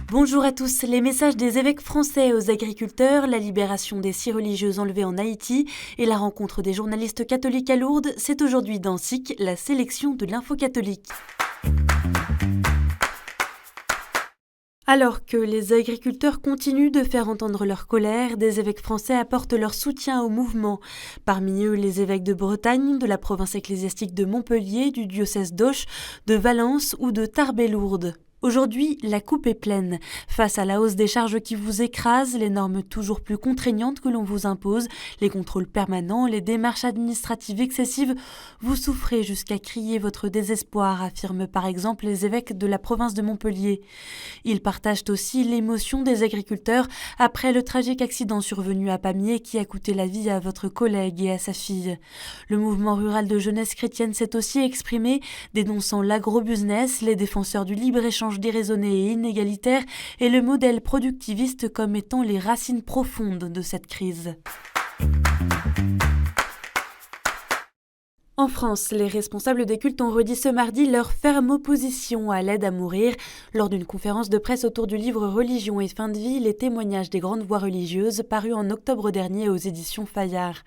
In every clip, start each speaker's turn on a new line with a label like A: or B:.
A: Bonjour à tous. Les messages des évêques français aux agriculteurs, la libération des 6 religieuses enlevées en Haïti et la rencontre des journalistes catholiques à Lourdes, c'est aujourd'hui dans SIC, la sélection de l'info catholique. Alors que les agriculteurs continuent de faire entendre leur colère, des évêques français apportent leur soutien au mouvement. Parmi eux, les évêques de Bretagne, de la province ecclésiastique de Montpellier, du diocèse d'Auch, de Valence ou de Tarbes-et-Lourdes. Aujourd'hui, la coupe est pleine. Face à la hausse des charges qui vous écrasent, les normes toujours plus contraignantes que l'on vous impose, les contrôles permanents, les démarches administratives excessives, vous souffrez jusqu'à crier votre désespoir, affirment par exemple les évêques de la province de Montpellier. Ils partagent aussi l'émotion des agriculteurs après le tragique accident survenu à Pamiers qui a coûté la vie à votre collègue et à sa fille. Le mouvement rural de jeunesse chrétienne s'est aussi exprimé, dénonçant l'agrobusiness, les défenseurs du libre-échange déraisonné et inégalitaire et le modèle productiviste comme étant les racines profondes de cette crise. En France, les responsables des cultes ont redit ce mardi leur ferme opposition à l'aide à mourir. Lors d'une conférence de presse autour du livre Religion et fin de vie, les témoignages des grandes voix religieuses parus en octobre dernier aux éditions Fayard.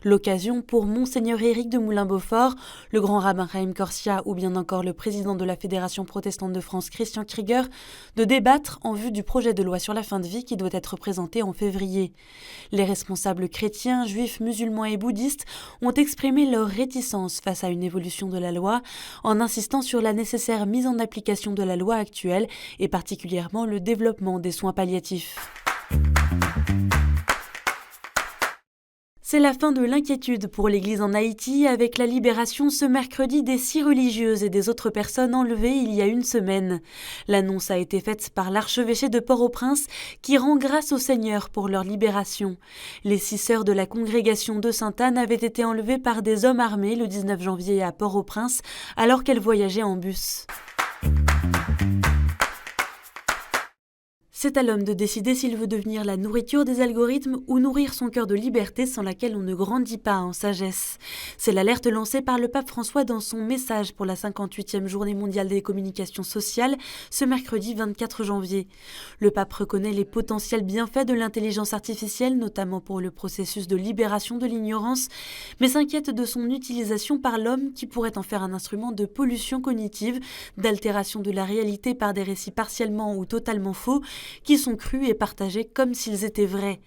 A: L'occasion pour Monseigneur Éric de Moulin-Beaufort, le grand rabbin Chaim Corsia ou bien encore le président de la Fédération protestante de France, Christian Krieger, de débattre en vue du projet de loi sur la fin de vie qui doit être présenté en février. Les responsables chrétiens, juifs, musulmans et bouddhistes ont exprimé leur réticence face à une évolution de la loi, en insistant sur la nécessaire mise en application de la loi actuelle et particulièrement le développement des soins palliatifs. C'est la fin de l'inquiétude pour l'Église en Haïti avec la libération ce mercredi des 6 religieuses et des autres personnes enlevées il y a une semaine. L'annonce a été faite par l'archevêché de Port-au-Prince qui rend grâce au Seigneur pour leur libération. Les 6 sœurs de la congrégation de Sainte-Anne avaient été enlevées par des hommes armés le 19 janvier à Port-au-Prince alors qu'elles voyageaient en bus. C'est à l'homme de décider s'il veut devenir la nourriture des algorithmes ou nourrir son cœur de liberté sans laquelle on ne grandit pas en sagesse. C'est l'alerte lancée par le pape François dans son message pour la 58e journée mondiale des communications sociales ce mercredi 24 janvier. Le pape reconnaît les potentiels bienfaits de l'intelligence artificielle, notamment pour le processus de libération de l'ignorance, mais s'inquiète de son utilisation par l'homme qui pourrait en faire un instrument de pollution cognitive, d'altération de la réalité par des récits partiellement ou totalement faux, qui sont crus et partagés comme s'ils étaient vrais.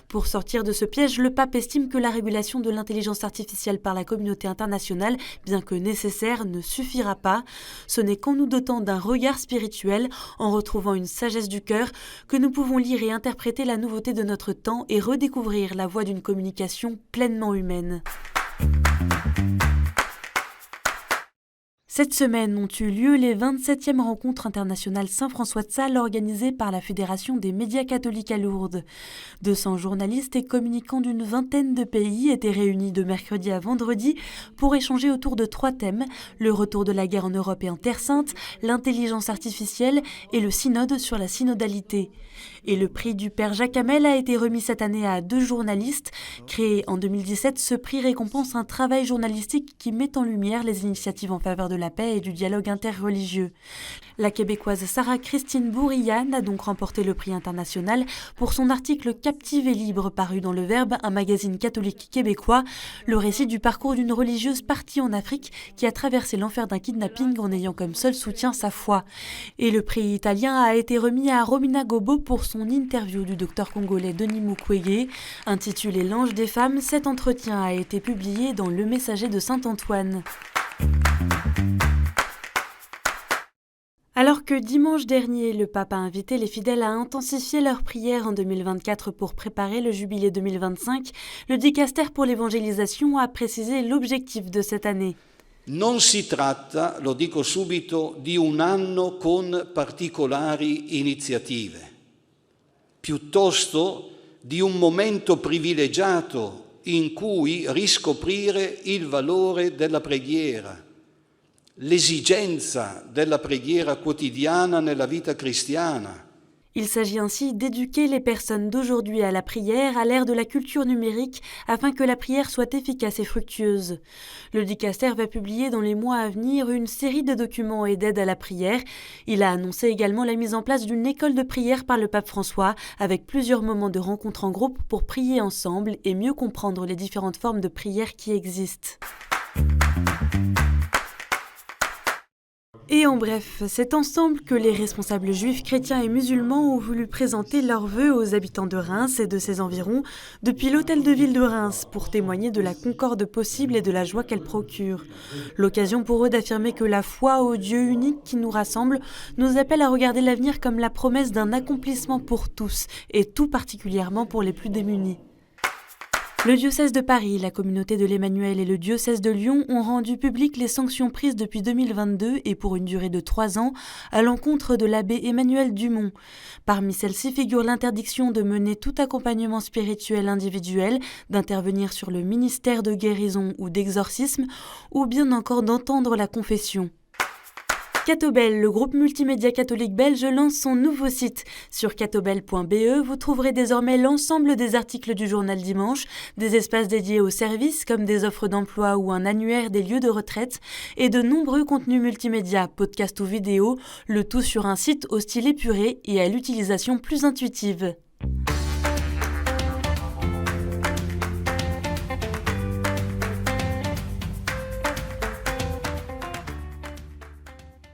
A: Pour sortir de ce piège, le pape estime que la régulation de l'intelligence artificielle par la communauté internationale, bien que nécessaire, ne suffira pas. Ce n'est qu'en nous dotant d'un regard spirituel, en retrouvant une sagesse du cœur, que nous pouvons lire et interpréter la nouveauté de notre temps et redécouvrir la voie d'une communication pleinement humaine. Cette semaine ont eu lieu les 27e rencontres internationales Saint-François de Sales organisées par la Fédération des médias catholiques à Lourdes. 200 journalistes et communicants d'une vingtaine de pays étaient réunis de mercredi à vendredi pour échanger autour de 3 thèmes, le retour de la guerre en Europe et en Terre Sainte, l'intelligence artificielle et le synode sur la synodalité. Et le prix du Père Jacques Hamel a été remis cette année à 2 journalistes. Créé en 2017, ce prix récompense un travail journalistique qui met en lumière les initiatives en faveur de la paix et du dialogue interreligieux. La québécoise Sarah Christine Bourriane a donc remporté le prix international pour son article Captive et libre paru dans Le Verbe, un magazine catholique québécois, le récit du parcours d'une religieuse partie en Afrique qui a traversé l'enfer d'un kidnapping en ayant comme seul soutien sa foi. Et le prix italien a été remis à Romina Gobo pour son interview du docteur congolais Denis Mukwege. Intitulé L'ange des femmes, cet entretien a été publié dans Le Messager de Saint-Antoine. Alors que dimanche dernier, le pape a invité les fidèles à intensifier leurs prières en 2024 pour préparer le jubilé 2025, le dicastère pour l'évangélisation a précisé l'objectif de cette année.
B: Non si tratta, lo dico subito, di un anno con particolari iniziative, piuttosto di un momento privilegiato in cui riscoprire il valore della preghiera, l'esigenza della preghiera quotidiana nella vita cristiana.
A: Il s'agit ainsi d'éduquer les personnes d'aujourd'hui à la prière à l'ère de la culture numérique afin que la prière soit efficace et fructueuse. Le dicaster va publier dans les mois à venir une série de documents et d'aides à la prière. Il a annoncé également la mise en place d'une école de prière par le pape François avec plusieurs moments de rencontre en groupe pour prier ensemble et mieux comprendre les différentes formes de prière qui existent. Et en bref, c'est ensemble que les responsables juifs, chrétiens et musulmans ont voulu présenter leurs vœux aux habitants de Reims et de ses environs depuis l'hôtel de ville de Reims pour témoigner de la concorde possible et de la joie qu'elle procure. L'occasion pour eux d'affirmer que la foi au Dieu unique qui nous rassemble nous appelle à regarder l'avenir comme la promesse d'un accomplissement pour tous et tout particulièrement pour les plus démunis. Le diocèse de Paris, la communauté de l'Emmanuel et le diocèse de Lyon ont rendu publiques les sanctions prises depuis 2022 et pour une durée de 3 ans à l'encontre de l'abbé Emmanuel Dumont. Parmi celles-ci figure l'interdiction de mener tout accompagnement spirituel individuel, d'intervenir sur le ministère de guérison ou d'exorcisme, ou bien encore d'entendre la confession. Catobel, le groupe multimédia catholique belge, lance son nouveau site. Sur catobel.be, vous trouverez désormais l'ensemble des articles du journal dimanche, des espaces dédiés aux services comme des offres d'emploi ou un annuaire des lieux de retraite, et de nombreux contenus multimédia, podcasts ou vidéos, le tout sur un site au style épuré et à l'utilisation plus intuitive.